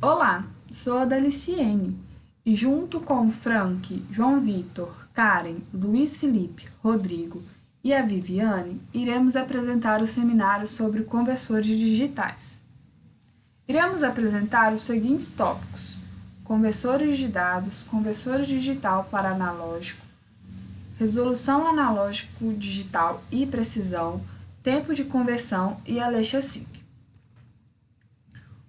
Olá, sou a Daliciene e junto com Frank, João Vitor, Karen, Luiz Felipe, Rodrigo e a Viviane, iremos apresentar o seminário sobre conversores digitais. Iremos apresentar os seguintes tópicos: conversores de dados, conversores digital para analógico, resolução analógico digital e precisão, tempo de conversão e Alexa-Sync.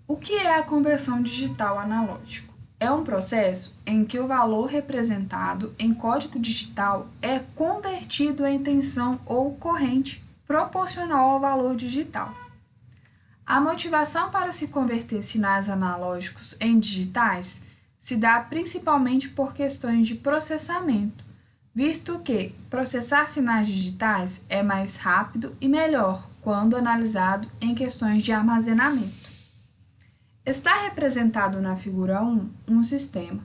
O que é a conversão digital analógico? É um processo em que o valor representado em código digital é convertido em tensão ou corrente proporcional ao valor digital. A motivação para se converter sinais analógicos em digitais se dá principalmente por questões de processamento, visto que processar sinais digitais é mais rápido e melhor quando analisado em questões de armazenamento. Está representado na figura 1 um sistema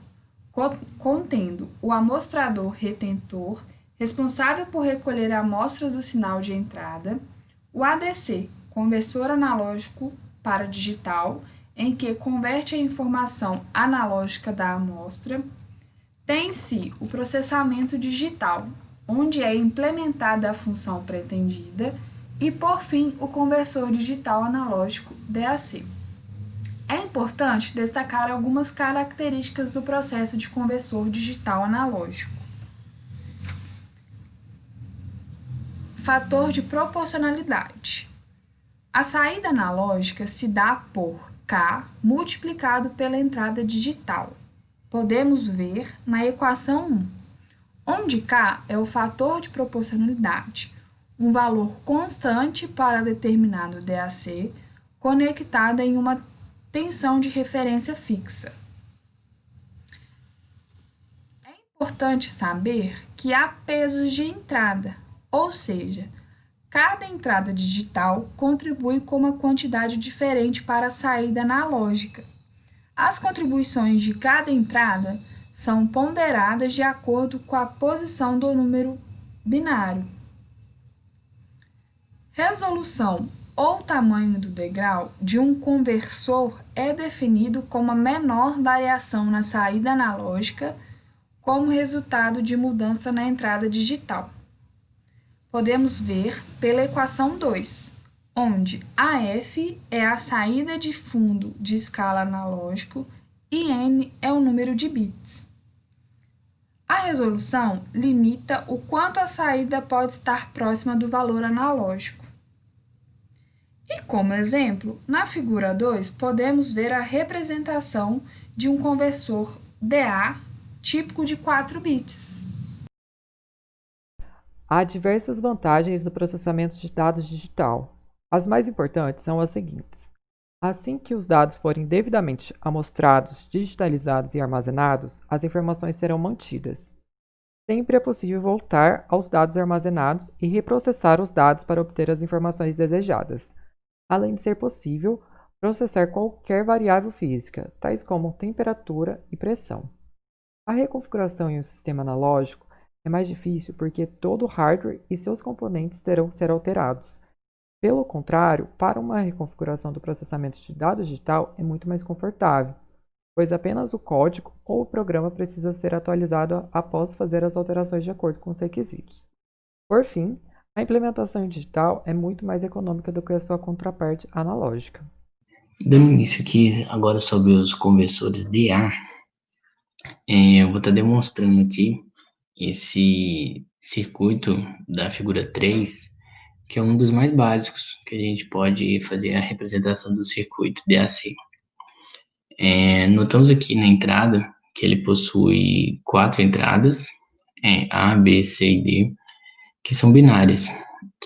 contendo o amostrador retentor, responsável por recolher amostras do sinal de entrada, o ADC, conversor analógico para digital, em que converte a informação analógica da amostra, tem-se o processamento digital, onde é implementada a função pretendida, e, por fim, o conversor digital analógico DAC. É importante destacar algumas características do processo de conversor digital analógico. Fator de proporcionalidade. A saída analógica se dá por K multiplicado pela entrada digital. Podemos ver na equação 1, onde K é o fator de proporcionalidade, um valor constante para determinado DAC conectado em uma tensão de referência fixa. É importante saber que há pesos de entrada, ou seja, cada entrada digital contribui com uma quantidade diferente para a saída analógica. As contribuições de cada entrada são ponderadas de acordo com a posição do número binário. Resolução ou tamanho do degrau de um conversor é definido como a menor variação na saída analógica como resultado de mudança na entrada digital. Podemos ver pela equação 2, onde AF é a saída de fundo de escala analógico e N é o número de bits. A resolução limita o quanto a saída pode estar próxima do valor analógico. E como exemplo, na figura 2, podemos ver a representação de um conversor DA típico de 4 bits. Há diversas vantagens no processamento de dados digital. As mais importantes são as seguintes. Assim que os dados forem devidamente amostrados, digitalizados e armazenados, as informações serão mantidas. Sempre é possível voltar aos dados armazenados e reprocessar os dados para obter as informações desejadas, além de ser possível processar qualquer variável física, tais como temperatura e pressão. A reconfiguração em um sistema analógico é mais difícil porque todo o hardware e seus componentes terão que ser alterados. Pelo contrário, para uma reconfiguração do processamento de dados digital é muito mais confortável, pois apenas o código ou o programa precisa ser atualizado após fazer as alterações de acordo com os requisitos. Por fim, a implementação digital é muito mais econômica do que a sua contraparte analógica. Dando início aqui agora sobre os conversores DA, eu vou estar demonstrando aqui esse circuito da figura 3, que é um dos mais básicos que a gente pode fazer a representação do circuito DAC. Notamos aqui na entrada que ele possui 4 entradas, A, B, C e D, que são binárias,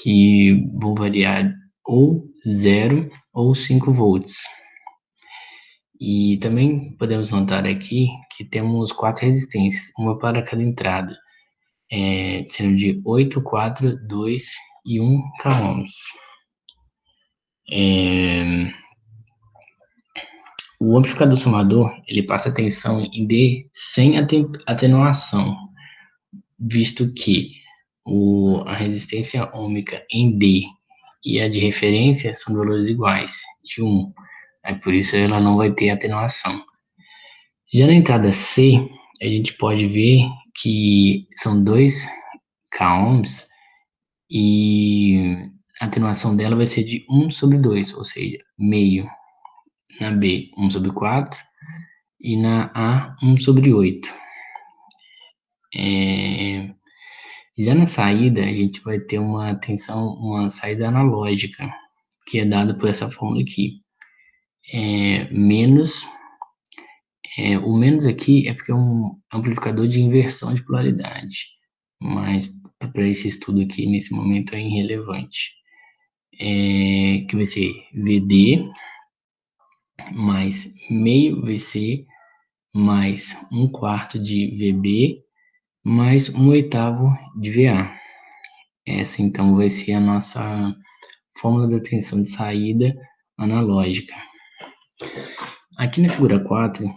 que vão variar ou 0 ou 5 volts. E também podemos notar aqui que temos 4 resistências, uma para cada entrada, sendo de 8, 4, 2 e 1 kΩ. O amplificador somador ele passa a tensão em D sem atenuação, visto que a resistência ôhmica em D e a de referência são valores iguais, de 1. Por isso ela não vai ter atenuação. Já na entrada C, a gente pode ver que são 2 k-ohms e a atenuação dela vai ser de 1/2, ou seja, meio. Na B, 1/4 e na A, 1/8. Já na saída, a gente vai ter uma saída analógica, que é dada por essa fórmula aqui. O menos aqui é porque é um amplificador de inversão de polaridade, mas para esse estudo aqui, nesse momento, é irrelevante. Que vai ser VD mais meio VC mais 1/4 de VB mais 1/8 de VA. Essa, então, vai ser a nossa fórmula da tensão de saída analógica. Aqui na figura 4,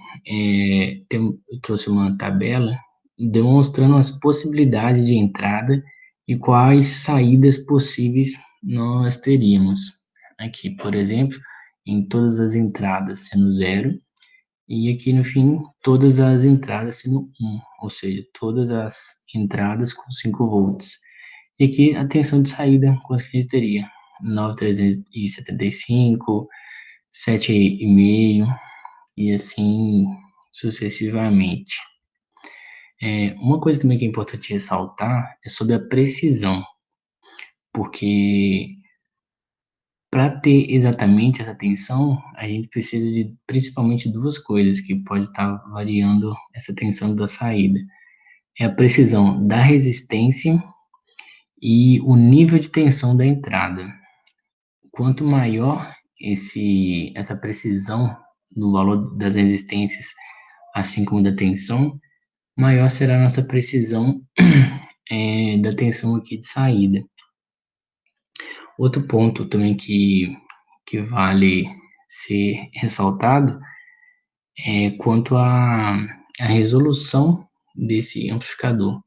eu trouxe uma tabela demonstrando as possibilidades de entrada e quais saídas possíveis nós teríamos. Aqui, por exemplo, em todas as entradas sendo 0, e aqui no fim, todas as entradas sendo 1, ou seja, todas as entradas com 5 volts. E aqui a tensão de saída, quanto que a gente teria? 9.375, 7,5 e assim sucessivamente. Uma coisa também que é importante ressaltar é sobre a precisão, porque para ter exatamente essa tensão, a gente precisa de principalmente 2 coisas que pode estar variando essa tensão da saída. É a precisão da resistência e o nível de tensão da entrada. Quanto maior essa precisão no valor das resistências, assim como da tensão, maior será a nossa precisão da tensão aqui de saída. Outro ponto também que vale ser ressaltado é quanto à resolução desse amplificador.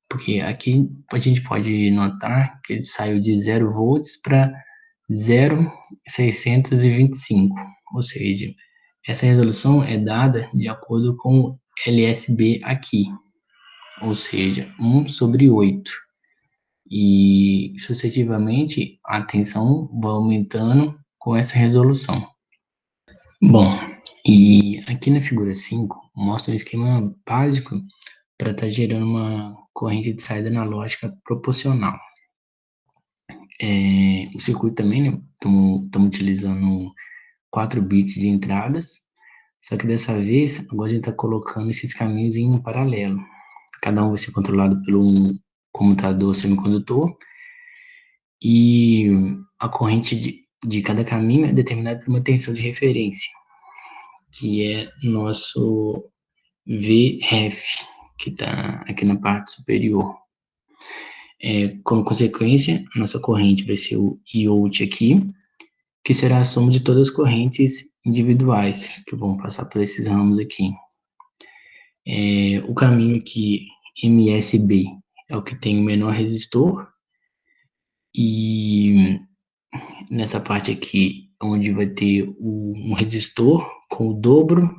Porque aqui a gente pode notar que ele saiu de 0 volts para 0,625, ou seja, essa resolução é dada de acordo com o LSB aqui, ou seja, 1/8. E sucessivamente a tensão vai aumentando com essa resolução. Bom, e aqui na figura 5 mostra um esquema básico para estar gerando uma corrente de saída analógica proporcional. O circuito também, né, estamos utilizando 4 bits de entradas, só que dessa vez agora a gente está colocando esses caminhos em paralelo. Cada um vai ser controlado por um comutador semicondutor e a corrente de cada caminho é determinada por uma tensão de referência, que é nosso VREF, que está aqui na parte superior. Como consequência, a nossa corrente vai ser o IOUT aqui, que será a soma de todas as correntes individuais que vão passar por esses ramos aqui. O caminho aqui, MSB, é o que tem o menor resistor, e nessa parte aqui, onde vai ter um resistor com o dobro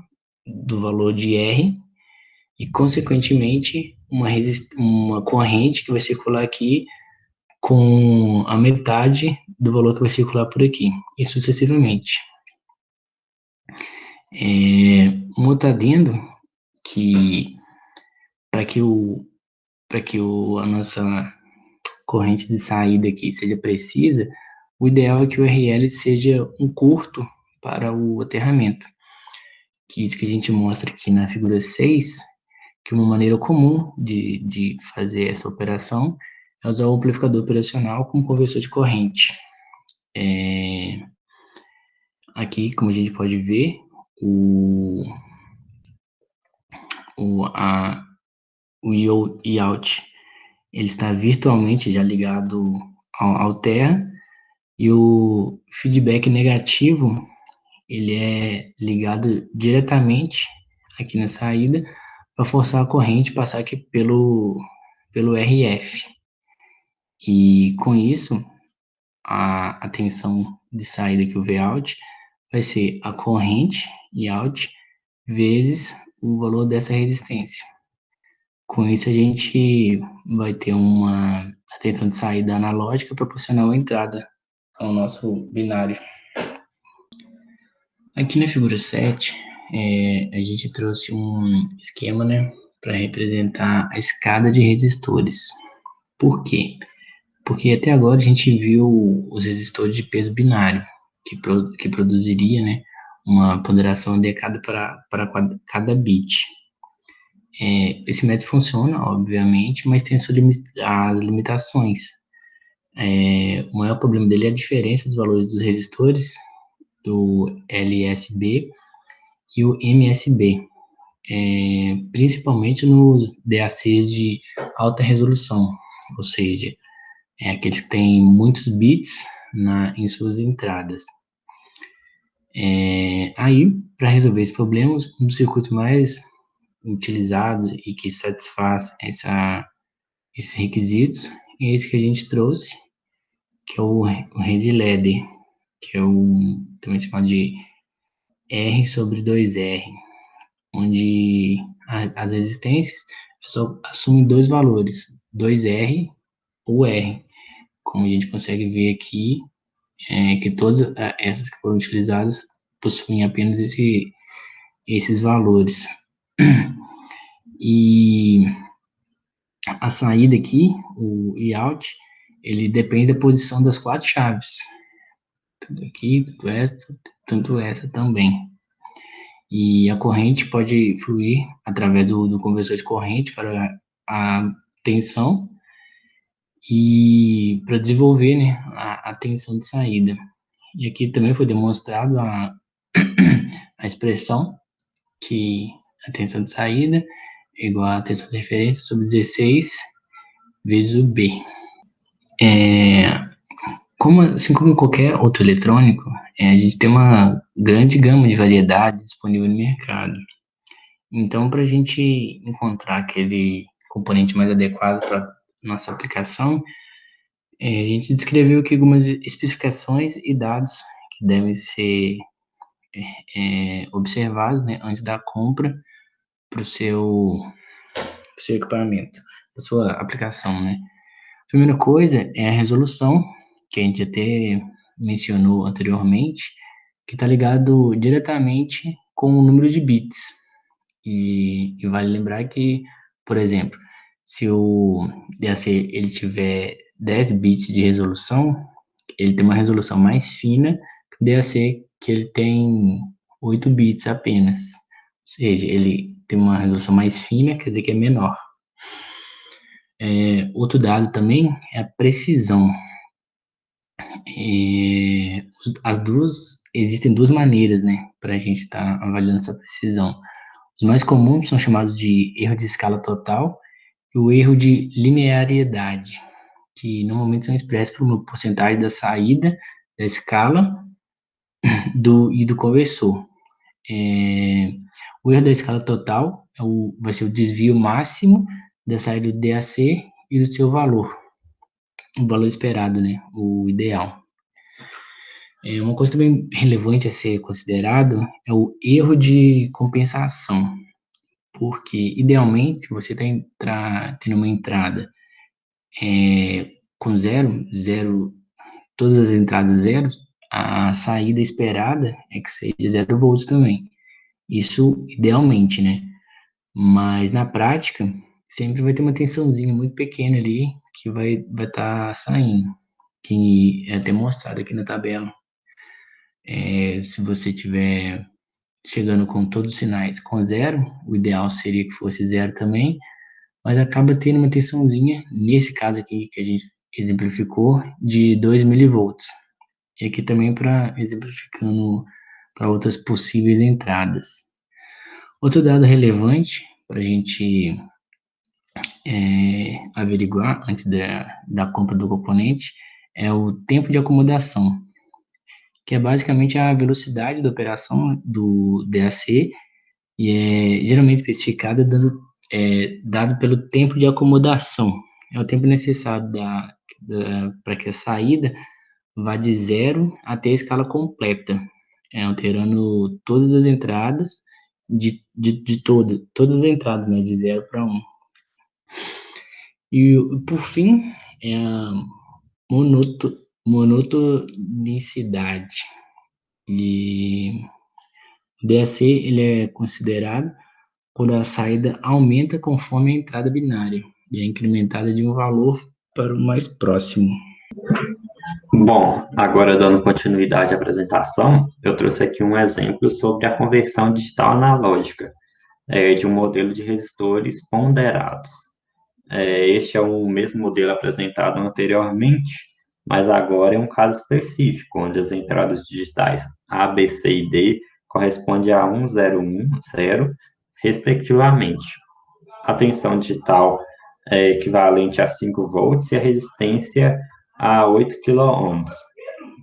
do valor de R, e consequentemente uma corrente que vai circular aqui com a metade do valor que vai circular por aqui, e sucessivamente. Um outro adendo que para que a nossa corrente de saída aqui seja precisa, o ideal é que o RL seja um curto para o aterramento, que isso que a gente mostra aqui na figura 6, que uma maneira comum de fazer essa operação é usar o amplificador operacional com conversor de corrente. Aqui, como a gente pode ver, o IOUT ele está virtualmente já ligado ao terra, e o feedback negativo ele é ligado diretamente aqui na saída para forçar a corrente passar aqui pelo RF. E com isso, a tensão de saída aqui, o Vout, vai ser a corrente, IOUT, vezes o valor dessa resistência. Com isso, a gente vai ter uma tensão de saída analógica proporcional à entrada ao nosso binário. Aqui na figura 7, a gente trouxe um esquema, né, para representar a escada de resistores. Por quê? Porque até agora a gente viu os resistores de peso binário, que produziria, né, uma ponderação adequada para cada bit. Esse método funciona, obviamente, mas tem as limitações. O maior problema dele é a diferença dos valores dos resistores, do LSB e o MSB, principalmente nos DACs de alta resolução, ou seja, aqueles que têm muitos bits em suas entradas. Aí, para resolver esse problema, um dos circuitos mais utilizados e que satisfaz esses requisitos é esse que a gente trouxe, que é o Red Ladder, que é também chamado de R sobre 2R, onde as resistências só assumem dois valores, 2R ou R. Como a gente consegue ver aqui, que todas essas que foram utilizadas possuem apenas esses valores. E a saída aqui, o IOUT, ele depende da posição das quatro chaves. Tanto aqui, tanto essa também. E a corrente pode fluir através do conversor de corrente para a tensão e para desenvolver, né, a tensão de saída. E aqui também foi demonstrado a expressão que a tensão de saída é igual a tensão de referência sobre 16 vezes o B. Assim como qualquer outro eletrônico, a gente tem uma grande gama de variedades disponível no mercado. Então, para a gente encontrar aquele componente mais adequado para nossa aplicação, a gente descreveu aqui algumas especificações e dados que devem ser observados, né, antes da compra para o seu equipamento, para sua aplicação, né? A primeira coisa é a resolução, que a gente até mencionou anteriormente, que está ligado diretamente com o número de bits. E vale lembrar que, por exemplo, se o DAC ele tiver 10 bits de resolução, ele tem uma resolução mais fina que o DAC que ele tem 8 bits apenas. Ou seja, ele tem uma resolução mais fina, quer dizer que é menor. Outro dado também é a precisão. Existem duas maneiras, né, para a gente estar avaliando essa precisão. Os mais comuns são chamados de erro de escala total e o erro de linearidade, que normalmente são expressos por uma porcentagem da saída da escala e do conversor. O erro da escala total vai ser o desvio máximo da saída do DAC e do seu valor, o valor esperado, né, o ideal. Uma coisa também relevante a ser considerado é o erro de compensação, porque idealmente, se você está tendo uma entrada com zero, todas as entradas zeros, a saída esperada é que seja 0 volts também. Isso idealmente, né? Mas na prática, sempre vai ter uma tensãozinha muito pequena ali que vai estar saindo, que é até mostrado aqui na tabela. Se você tiver chegando com todos os sinais com zero, o ideal seria que fosse zero também, mas acaba tendo uma tensãozinha, nesse caso aqui que a gente exemplificou, de 2 milivolts. E aqui também para exemplificando para outras possíveis entradas. Outro dado relevante para a gente averiguar antes da compra do componente é o tempo de acomodação, que é basicamente a velocidade da operação do DAC e é geralmente especificada dado pelo tempo de acomodação. É o tempo necessário para que a saída vá de zero até a escala completa. alterando todas as entradas todas as entradas, né, de 0 para 1. E, por fim, é a monotonicidade. E o DAC ele é considerado quando a saída aumenta conforme a entrada binária e é incrementada de um valor para o mais próximo. Bom, agora dando continuidade à apresentação, eu trouxe aqui um exemplo sobre a conversão digital analógica de um modelo de resistores ponderados. Este é o mesmo modelo apresentado anteriormente, mas agora é um caso específico, onde as entradas digitais A, B, C e D correspondem a 1, 0, 1, 0, respectivamente. A tensão digital é equivalente a 5 volts e a resistência a 8 kΩ.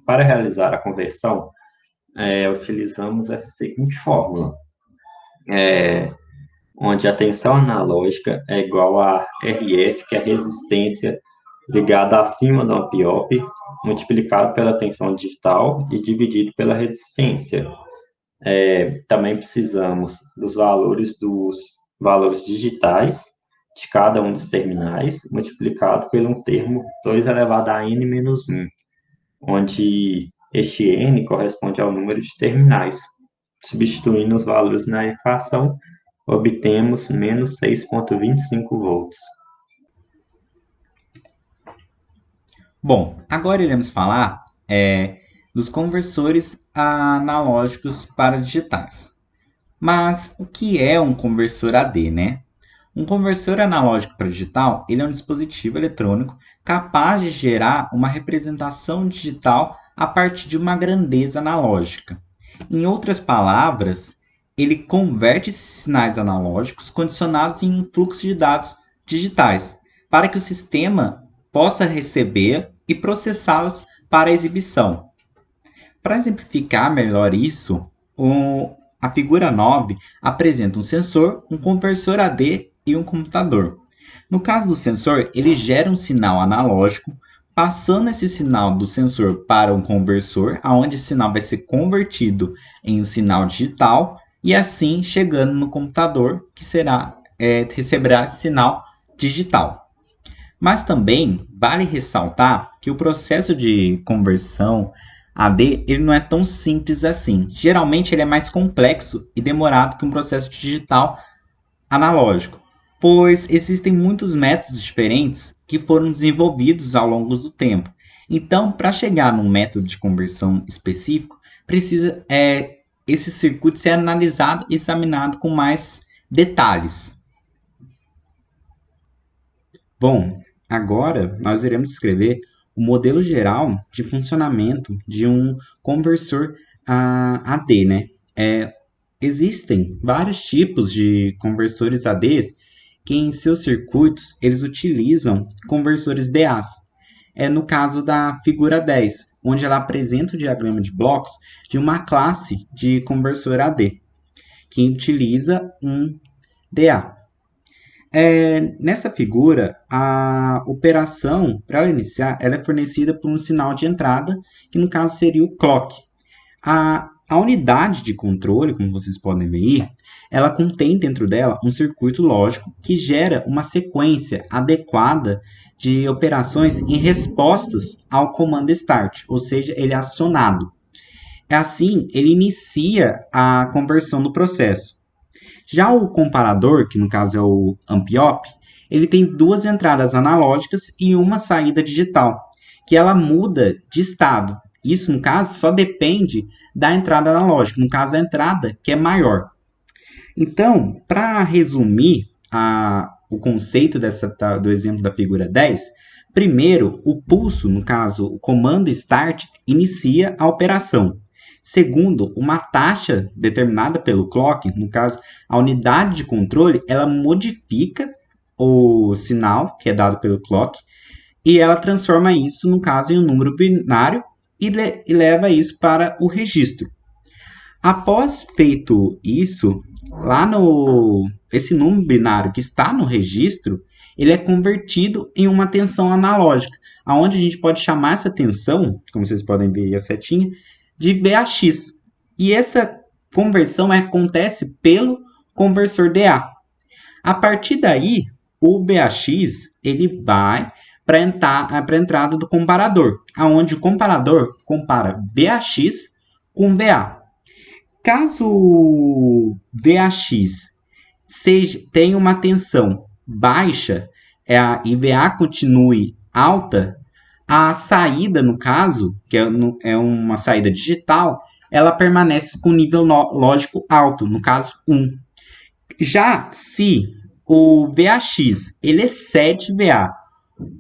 Para realizar a conversão, utilizamos essa seguinte fórmula, onde a tensão analógica é igual a RF, que é a resistência ligada acima do ampliop, multiplicado pela tensão digital e dividido pela resistência. Também precisamos dos valores digitais de cada um dos terminais, multiplicado pelo um termo 2 elevado a n-1, onde este n corresponde ao número de terminais. Substituindo os valores na equação, obtemos menos 6,25 volts. Bom, agora iremos falar dos conversores analógicos para digitais. Mas o que é um conversor AD, né? Um conversor analógico para digital, ele é um dispositivo eletrônico capaz de gerar uma representação digital a partir de uma grandeza analógica. Em outras palavras, ele converte esses sinais analógicos condicionados em um fluxo de dados digitais, para que o sistema possa receber e processá-los para exibição. Para exemplificar melhor isso, a figura 9 apresenta um sensor, um conversor AD e um computador. No caso do sensor, ele gera um sinal analógico, passando esse sinal do sensor para um conversor, onde esse sinal vai ser convertido em um sinal digital, e assim chegando no computador, que receberá esse sinal digital. Mas também vale ressaltar que o processo de conversão AD ele não é tão simples assim. Geralmente ele é mais complexo e demorado que um processo digital analógico, pois existem muitos métodos diferentes que foram desenvolvidos ao longo do tempo. Então, para chegar num método de conversão específico, precisa esse circuito ser analisado e examinado com mais detalhes. Bom, agora nós iremos descrever o modelo geral de funcionamento de um conversor AD, né? Existem vários tipos de conversores ADs que em seus circuitos eles utilizam conversores DAs. No caso da figura 10, onde ela apresenta o diagrama de blocos de uma classe de conversor AD, que utiliza um DA. Nessa figura, a operação, para ela iniciar, ela é fornecida por um sinal de entrada, que no caso seria o clock. A unidade de controle, como vocês podem ver, ela contém dentro dela um circuito lógico que gera uma sequência adequada de operações em respostas ao comando start, ou seja, ele é acionado. Assim, ele inicia a conversão do processo. Já o comparador, que no caso é o ampliop, ele tem duas entradas analógicas e uma saída digital, que ela muda de estado. Isso, no caso, só depende da entrada analógica, no caso, a entrada que é maior. Então, para resumir o conceito do exemplo da figura 10, primeiro, o pulso, no caso, o comando start, inicia a operação. Segundo, uma taxa determinada pelo clock, no caso, a unidade de controle, ela modifica o sinal que é dado pelo clock e ela transforma isso, no caso, em um número binário e leva isso para o registro. Após feito isso, esse número binário que está no registro, ele é convertido em uma tensão analógica, onde a gente pode chamar essa tensão, como vocês podem ver aí a setinha, de VAX. E essa conversão acontece pelo conversor DA. A partir daí, o BAX ele vai para a entrada do comparador, aonde o comparador compara BAX com VA. Caso o VAX tenha uma tensão baixa e VA continue alta, a saída, no caso, que é uma saída digital, ela permanece com nível lógico alto, no caso 1. Já se o VAX ele excede VA,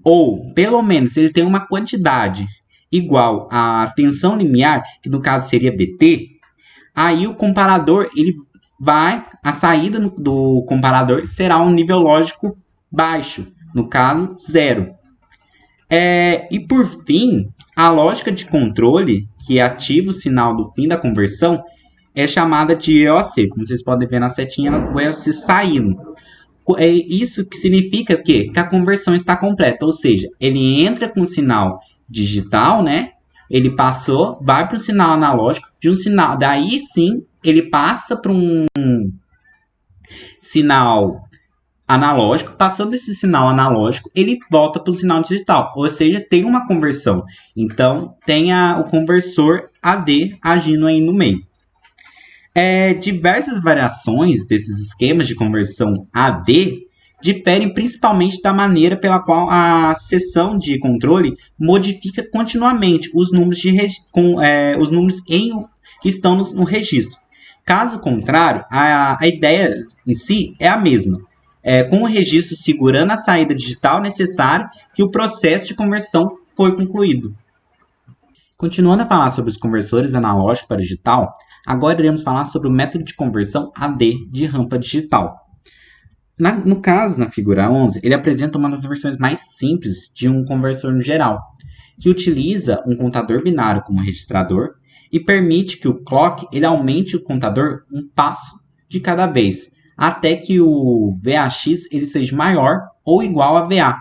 ou pelo menos ele tem uma quantidade igual à tensão limiar, que no caso seria BT, aí o comparador a saída do comparador será um nível lógico baixo, no caso 0. E por fim, a lógica de controle, que ativa o sinal do fim da conversão, é chamada de EOC. Como vocês podem ver na setinha, o EOC saindo. Isso que significa que a conversão está completa, ou seja, ele entra com o sinal digital, né? Ele passou, vai para o sinal analógico, de um sinal, daí sim ele passa para um sinal analógico, passando esse sinal analógico, ele volta para o sinal digital, ou seja, tem uma conversão. Então, tem o conversor AD agindo aí no meio. Diversas variações desses esquemas de conversão AD diferem principalmente da maneira pela qual a seção de controle modifica continuamente os números, os números que estão no registro. Caso contrário, a ideia em si é a mesma. Com o registro segurando a saída digital necessária que o processo de conversão foi concluído. Continuando a falar sobre os conversores analógicos para digital, agora iremos falar sobre o método de conversão AD de rampa digital. No caso, na figura 11, ele apresenta uma das versões mais simples de um conversor no geral, que utiliza um contador binário como registrador e permite que o clock ele aumente o contador um passo de cada vez, até que o VAX ele seja maior ou igual a VA.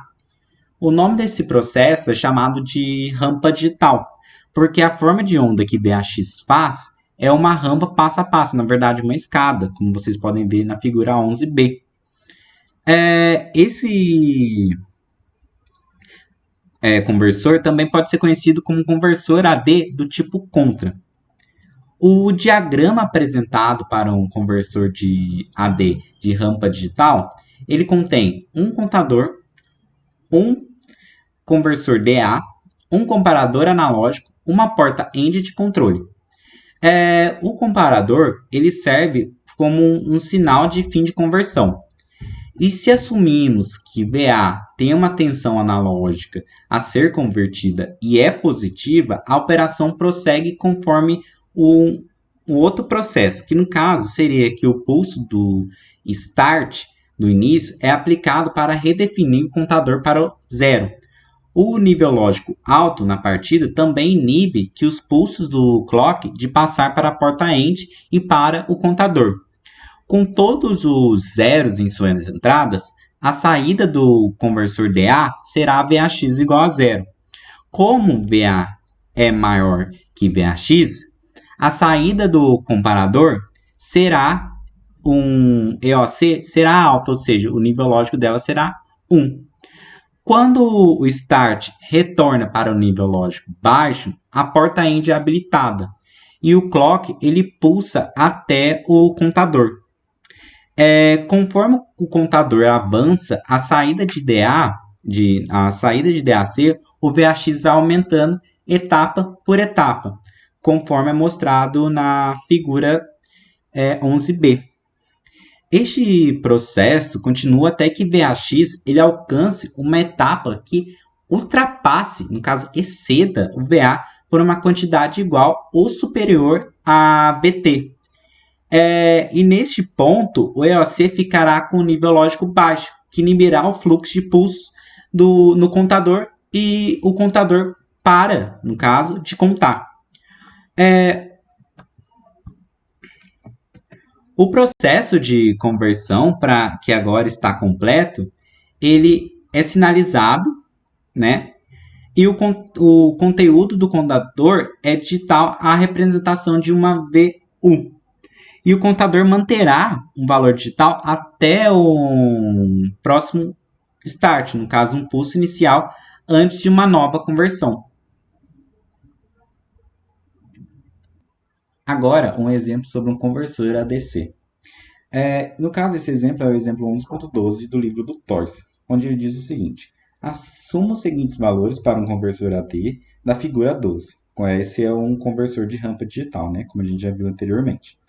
O nome desse processo é chamado de rampa digital, porque a forma de onda que VAX faz é uma rampa passo a passo, na verdade uma escada, como vocês podem ver na figura 11b. Esse conversor também pode ser conhecido como conversor AD do tipo contra. O diagrama apresentado para um conversor de AD de rampa digital, ele contém um contador, um conversor DA, um comparador analógico, uma porta END de controle. O comparador ele serve como um sinal de fim de conversão. E se assumirmos que VA tem uma tensão analógica a ser convertida e é positiva, a operação prossegue conforme um outro processo, que no caso seria que o pulso do start, do início, é aplicado para redefinir o contador para o 0. O nível lógico alto na partida também inibe que os pulsos do clock de passar para a porta END e para o contador. Com todos os zeros em suas entradas, a saída do conversor DA será VAX igual a 0. Como VA é maior que VAX, a saída do comparador será um EOC será alta, ou seja, o nível lógico dela será 1. Quando o start retorna para o nível lógico baixo, a porta END é habilitada e o clock ele pulsa até o contador. Conforme o contador avança, a saída de DAC, o VAX vai aumentando etapa por etapa, conforme é mostrado na figura 11b. Este processo continua até que VAX ele alcance uma etapa que ultrapasse, no caso, exceda o VA por uma quantidade igual ou superior a VT. E neste ponto, o EOC ficará com o nível lógico baixo, que inibirá o fluxo de pulsos no contador e o contador para, no caso, de contar. O processo de conversão, que agora está completo, ele é sinalizado, né? E o conteúdo do contador é digital a representação de uma U. E o contador manterá um valor digital até o próximo start, no caso, um pulso inicial antes de uma nova conversão. Agora, um exemplo sobre um conversor ADC. No caso, esse exemplo é o exemplo 11.12 do livro do Torres, onde ele diz o seguinte: assuma os seguintes valores para um conversor AD da figura 12. Esse é um conversor de rampa digital, né, como a gente já viu anteriormente.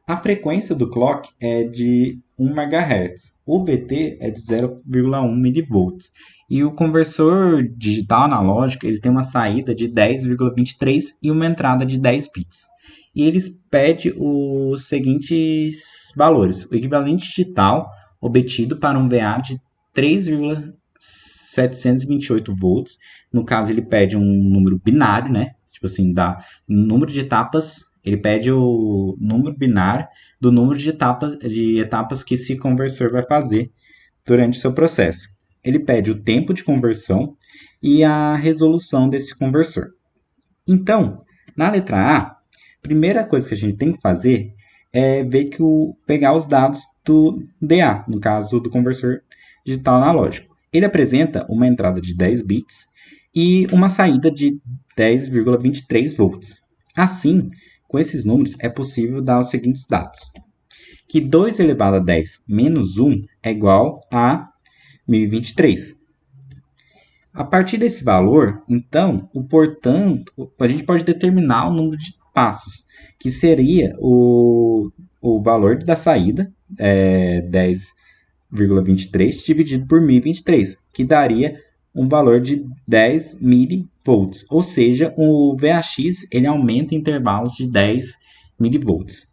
A frequência do clock é de 1 MHz, o VT é de 0,1 mV. E o conversor digital analógico ele tem uma saída de 10,23 e uma entrada de 10 bits. E eles pedem os seguintes valores. O equivalente digital obtido para um VA de 3,728 volts. No caso, ele pede um número binário, né? Tipo assim, dá número de etapas. Ele pede o número binário do número de etapas que esse conversor vai fazer durante o seu processo. Ele pede o tempo de conversão e a resolução desse conversor. Então, na letra A, primeira coisa que a gente tem que fazer é ver pegar os dados do DA, no caso do conversor digital analógico. Ele apresenta uma entrada de 10 bits e uma saída de 10,23 volts. Assim, com esses números, é possível dar os seguintes dados: que 2 elevado a 10 menos 1 é igual a 1023. A partir desse valor, então, portanto, a gente pode determinar o número de passos, que seria o valor da saída, 10,23, dividido por 1023, que daria um valor de 10 milivolts, ou seja, o VAX ele aumenta em intervalos de 10 milivolts.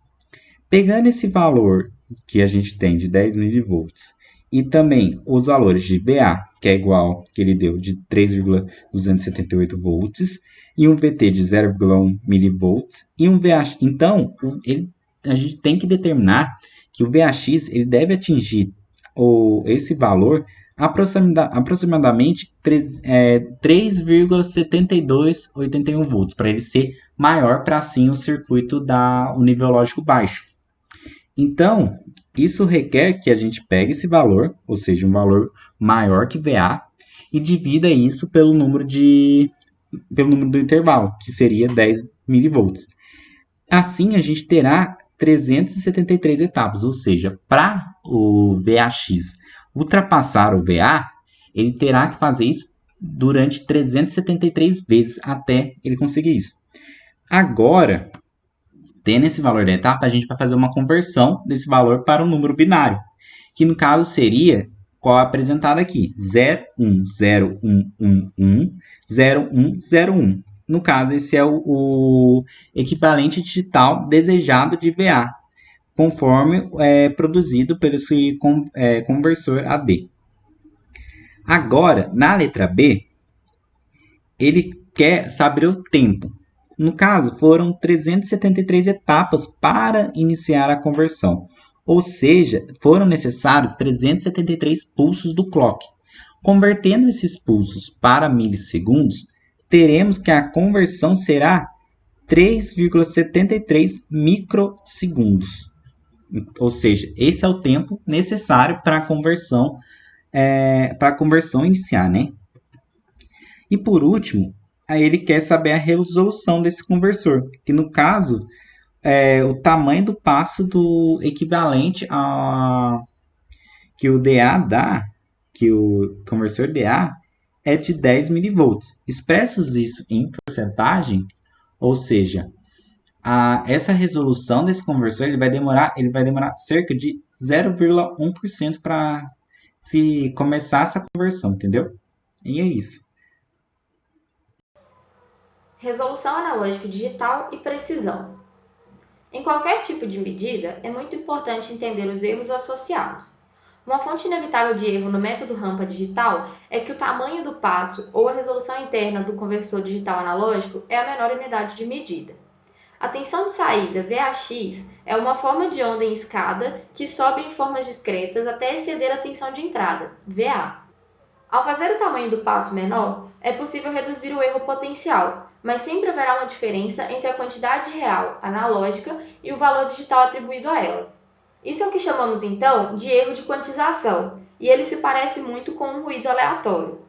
Pegando esse valor que a gente tem de 10 milivolts e também os valores de VA, que é igual, que ele deu, de 3,278 volts, e um VT de 0,1 milivolts, e um VAX. Então, a gente tem que determinar que o VAX ele deve atingir esse valor aproximadamente 3,7281 volts, para ele ser maior para assim o circuito o nível lógico baixo. Então, isso requer que a gente pegue esse valor, ou seja, um valor maior que VA, e divida isso pelo número do intervalo, que seria 10 milivolts. Assim, a gente terá 373 etapas, ou seja, para o VAX ultrapassar o VA, ele terá que fazer isso durante 373 vezes até ele conseguir isso. Agora, tendo esse valor da etapa, a gente vai fazer uma conversão desse valor para um número binário, que no caso seria qual é apresentado aqui, 0101110101. No caso, esse é o equivalente digital desejado de VA, conforme produzido pelo esse conversor AD. Agora, na letra B, ele quer saber o tempo. No caso, foram 373 etapas para iniciar a conversão. Ou seja, foram necessários 373 pulsos do clock. Convertendo esses pulsos para milissegundos, teremos que a conversão será 3,73 microsegundos. Ou seja, esse é o tempo necessário para a conversão iniciar, né? E por último, aí ele quer saber a resolução desse conversor, que no caso é o tamanho do passo do equivalente que o DA dá, que o conversor DA é de 10 milivolts. Expressos isso em porcentagem, ou seja, essa resolução desse conversor ele vai demorar cerca de 0,1% para se começar essa conversão, entendeu? E é isso. Resolução analógica digital e precisão. Em qualquer tipo de medida, é muito importante entender os erros associados. Uma fonte inevitável de erro no método rampa digital é que o tamanho do passo ou a resolução interna do conversor digital analógico é a menor unidade de medida. A tensão de saída, VAX, é uma forma de onda em escada que sobe em formas discretas até exceder a tensão de entrada, VA. Ao fazer o tamanho do passo menor, é possível reduzir o erro potencial, mas sempre haverá uma diferença entre a quantidade real, analógica, e o valor digital atribuído a ela. Isso é o que chamamos então de erro de quantização, e ele se parece muito com um ruído aleatório.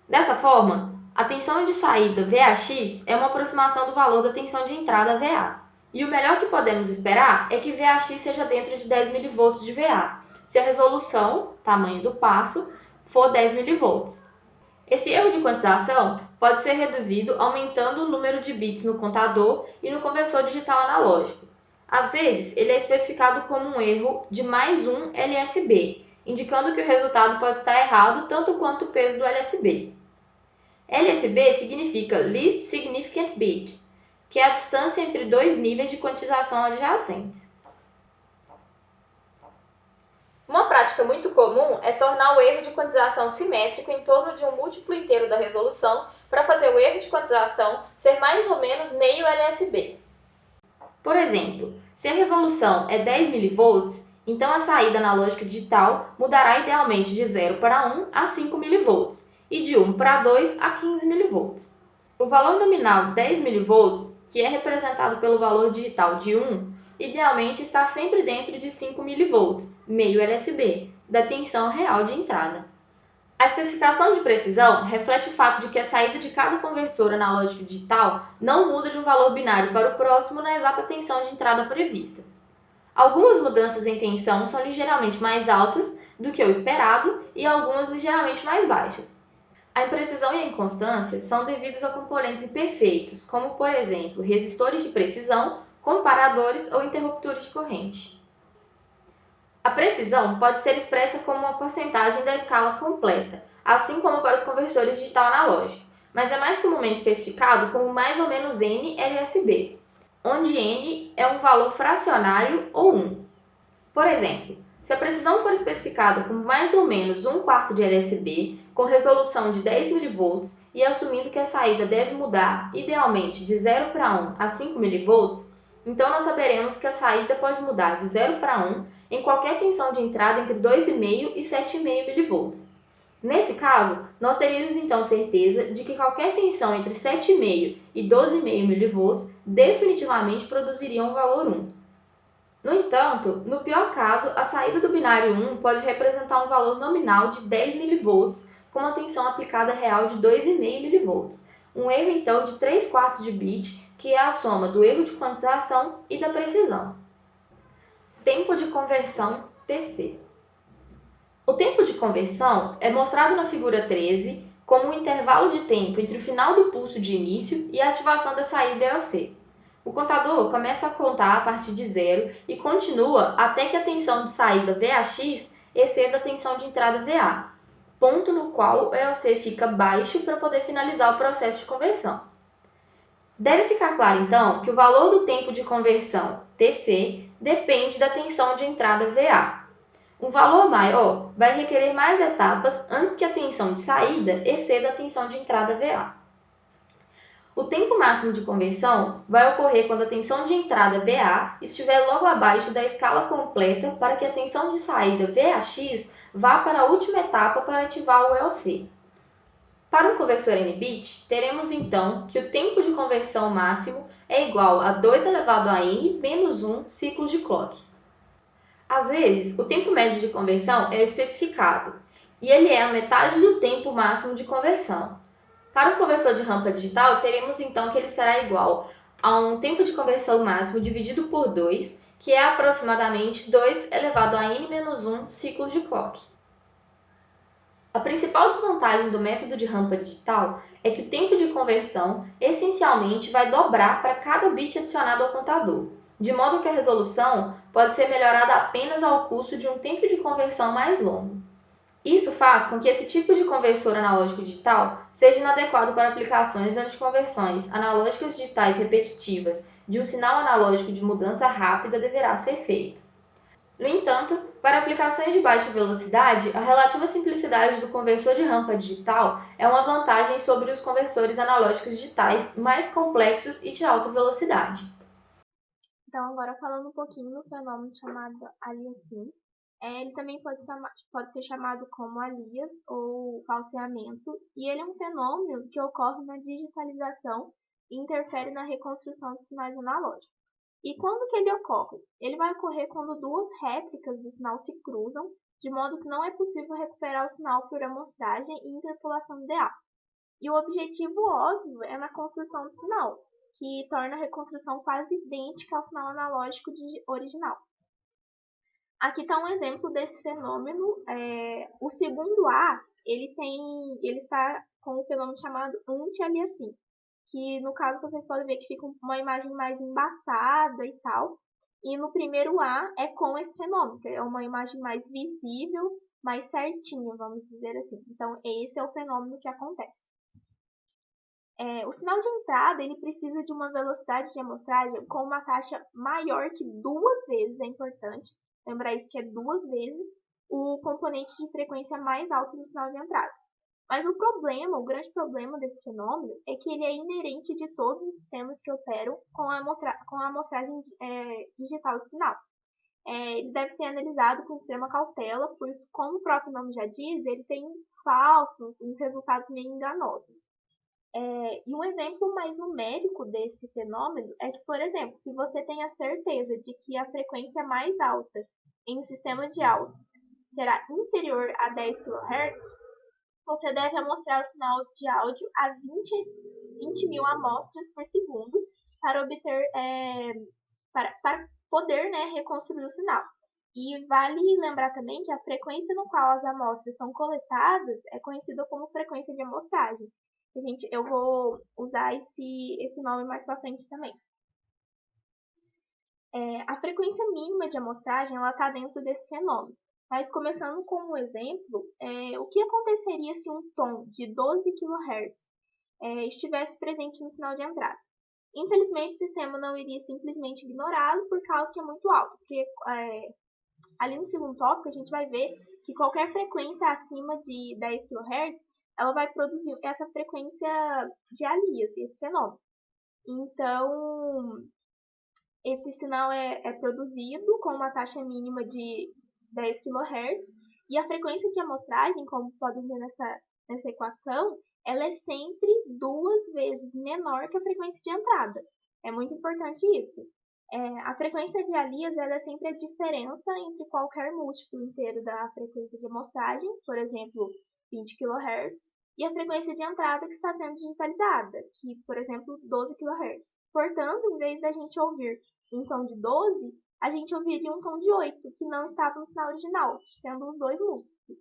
Dessa forma, a tensão de saída VAX é uma aproximação do valor da tensão de entrada VA. E o melhor que podemos esperar é que VAX seja dentro de 10 mV de VA, se a resolução, tamanho do passo, for 10 mV. Esse erro de quantização pode ser reduzido aumentando o número de bits no contador e no conversor digital analógico. Às vezes, ele é especificado como um erro de mais um LSB, indicando que o resultado pode estar errado tanto quanto o peso do LSB. LSB significa Least Significant Bit, que é a distância entre dois níveis de quantização adjacentes. Uma prática muito comum é tornar o erro de quantização simétrico em torno de um múltiplo inteiro da resolução para fazer o erro de quantização ser mais ou menos meio LSB. Por exemplo, se a resolução é 10 mV, então a saída analógica digital mudará idealmente de 0 para 1 a 5 mV e de 1 para 2 a 15 mV. O valor nominal 10 mV, que é representado pelo valor digital de 1, idealmente está sempre dentro de 5 mV, meio LSB, da tensão real de entrada. A especificação de precisão reflete o fato de que a saída de cada conversor analógico digital não muda de um valor binário para o próximo na exata tensão de entrada prevista. Algumas mudanças em tensão são ligeiramente mais altas do que o esperado e algumas ligeiramente mais baixas. A imprecisão e a inconstância são devidos a componentes imperfeitos, como, por exemplo, resistores de precisão, comparadores ou interruptores de corrente. A precisão pode ser expressa como uma porcentagem da escala completa, assim como para os conversores digital analógico, mas é mais comumente especificado como mais ou menos N LSB, onde N é um valor fracionário ou 1. Por exemplo, se a precisão for especificada como mais ou menos 1/4 de LSB, com resolução de 10 mV e assumindo que a saída deve mudar, idealmente, de 0 para 1 a 5 mV, então nós saberemos que a saída pode mudar de 0 para 1 em qualquer tensão de entrada entre 2,5 e 7,5 mV. Nesse caso, nós teríamos então certeza de que qualquer tensão entre 7,5 e 12,5 mV definitivamente produziria um valor 1. No entanto, no pior caso, a saída do binário 1 pode representar um valor nominal de 10 mV com uma tensão aplicada real de 2,5 mV, um erro então de 3/4 de bit, que é a soma do erro de quantização e da precisão. Tempo de conversão TC. O tempo de conversão é mostrado na figura 13 como um intervalo de tempo entre o final do pulso de início e a ativação da saída EOC. O contador começa a contar a partir de 0 e continua até que a tensão de saída VAX exceda a tensão de entrada VA, ponto no qual o EOC fica baixo para poder finalizar o processo de conversão. Deve ficar claro, então, que o valor do tempo de conversão, TC, depende da tensão de entrada VA. Um valor maior vai requerer mais etapas antes que a tensão de saída exceda a tensão de entrada VA. O tempo máximo de conversão vai ocorrer quando a tensão de entrada VA estiver logo abaixo da escala completa para que a tensão de saída VAX vá para a última etapa para ativar o EOC. Para um conversor N-bit, teremos então que o tempo de conversão máximo é igual a 2 elevado a n menos 1 ciclos de clock. Às vezes, o tempo médio de conversão é especificado, e ele é a metade do tempo máximo de conversão. Para um conversor de rampa digital, teremos então que ele será igual a um tempo de conversão máximo dividido por 2, que é aproximadamente 2 elevado a n menos 1 ciclos de clock. A principal desvantagem do método de rampa digital é que o tempo de conversão essencialmente vai dobrar para cada bit adicionado ao contador, de modo que a resolução pode ser melhorada apenas ao custo de um tempo de conversão mais longo. Isso faz com que esse tipo de conversor analógico digital seja inadequado para aplicações onde conversões analógicas digitais repetitivas de um sinal analógico de mudança rápida deverá ser feito. No entanto, para aplicações de baixa velocidade, a relativa simplicidade do conversor de rampa digital é uma vantagem sobre os conversores analógicos digitais mais complexos e de alta velocidade. Então, agora falando um pouquinho do fenômeno chamado aliasing, Ele também pode ser chamado como alias ou falseamento, e ele é um fenômeno que ocorre na digitalização e interfere na reconstrução de sinais analógicos. E quando que ele ocorre? Ele vai ocorrer quando duas réplicas do sinal se cruzam, de modo que não é possível recuperar o sinal por amostragem e interpolação ideal. E o objetivo óbvio é na construção do sinal, que torna a reconstrução quase idêntica ao sinal analógico original. Aqui está um exemplo desse fenômeno. O segundo A, ele está com um fenômeno chamado anti-aliasing, que no caso vocês podem ver que fica uma imagem mais embaçada e tal. E no primeiro A é com esse fenômeno, que é uma imagem mais visível, mais certinha, vamos dizer assim. Então esse é o fenômeno que acontece. O sinal de entrada ele precisa de uma velocidade de amostragem com uma taxa maior que 2 vezes, é importante lembrar isso, que é 2 vezes o componente de frequência mais alto do sinal de entrada. Mas o grande problema desse fenômeno é que ele é inerente de todos os sistemas que operam com a amostragem digital de sinal. Ele deve ser analisado com extrema cautela, pois, como o próprio nome já diz, ele tem uns resultados meio enganosos. E um exemplo mais numérico desse fenômeno é que, por exemplo, se você tem a certeza de que a frequência mais alta em um sistema de áudio será inferior a 10 kHz, você deve amostrar o sinal de áudio a 20 mil amostras por segundo para obter, para poder reconstruir o sinal. E vale lembrar também que a frequência no qual as amostras são coletadas é conhecida como frequência de amostragem. Eu vou usar esse nome mais para frente também. A frequência mínima de amostragem está dentro desse fenômeno. Mas começando com um exemplo, o que aconteceria se um tom de 12 kHz estivesse presente no sinal de entrada? Infelizmente, o sistema não iria simplesmente ignorá-lo por causa que é muito alto, porque ali no segundo tópico a gente vai ver que qualquer frequência acima de 10 kHz ela vai produzir essa frequência de alias, esse fenômeno. Então, esse sinal é produzido com uma taxa mínima de 10 kHz e a frequência de amostragem, como podem ver nessa equação, ela é sempre 2 vezes menor que a frequência de entrada. É muito importante isso. A frequência de alias ela é sempre a diferença entre qualquer múltiplo inteiro da frequência de amostragem, por exemplo, 20 kHz, e a frequência de entrada que está sendo digitalizada, que, por exemplo, 12 kHz. Portanto, em vez da gente ouvir um tom de 12, a gente ouviria um tom de 8, que não estava no sinal original, sendo os dois múltiplos.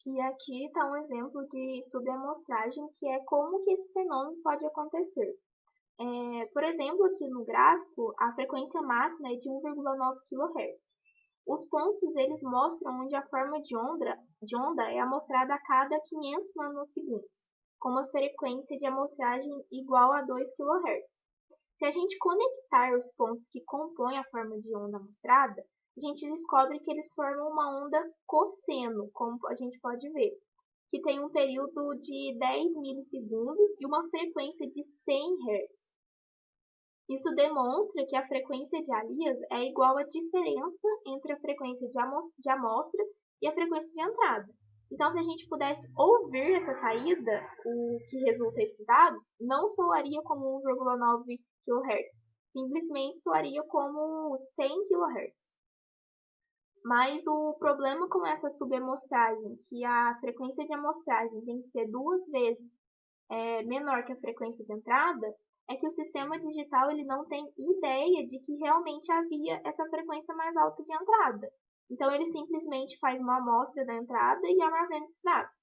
E aqui está um exemplo de subamostragem, que é como que esse fenômeno pode acontecer. Por exemplo, aqui no gráfico, a frequência máxima é de 1,9 kHz. Os pontos eles mostram onde a forma de onda é amostrada a cada 500 nanosegundos, com uma frequência de amostragem igual a 2 kHz. Se a gente conectar os pontos que compõem a forma de onda amostrada, a gente descobre que eles formam uma onda cosseno, como a gente pode ver, que tem um período de 10 milissegundos e uma frequência de 100 Hz. Isso demonstra que a frequência de alias é igual à diferença entre a frequência de amostra e a frequência de entrada. Então, se a gente pudesse ouvir essa saída, o que resulta esses dados, não soaria como 1,9 kHz, simplesmente soaria como 100 kHz. Mas o problema com essa subamostragem, que a frequência de amostragem tem que ser 2 vezes menor que a frequência de entrada, é que o sistema digital ele não tem ideia de que realmente havia essa frequência mais alta de entrada. Então, ele simplesmente faz uma amostra da entrada e armazena esses dados.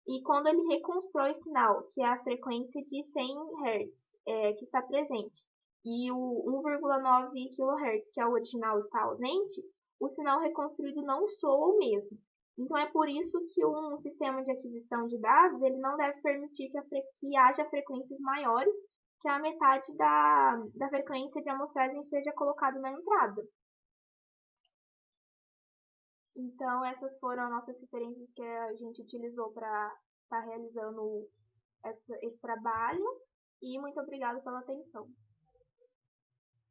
E quando ele reconstrói o sinal, que é a frequência de 100 Hz que está presente, e o 1,9 kHz, que é o original, está ausente, o sinal reconstruído não soa o mesmo. Então, é por isso que um sistema de aquisição de dados ele não deve permitir que haja frequências maiores que a metade da frequência de amostragem seja colocada na entrada. Então, essas foram as nossas referências que a gente utilizou para estar realizando esse trabalho. E muito obrigada pela atenção.